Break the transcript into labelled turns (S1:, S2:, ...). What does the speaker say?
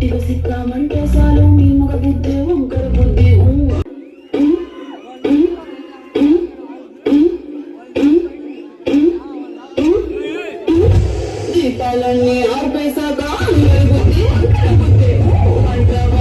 S1: ఉట్టిగా సిక్కామంటే చాలు మీ మగ బుద్ధి వంకర బుద్ధి దీపాలన్నీ ఆర్పేశాక అందరి బుద్ధి వంకర బుద్ధి అంటావా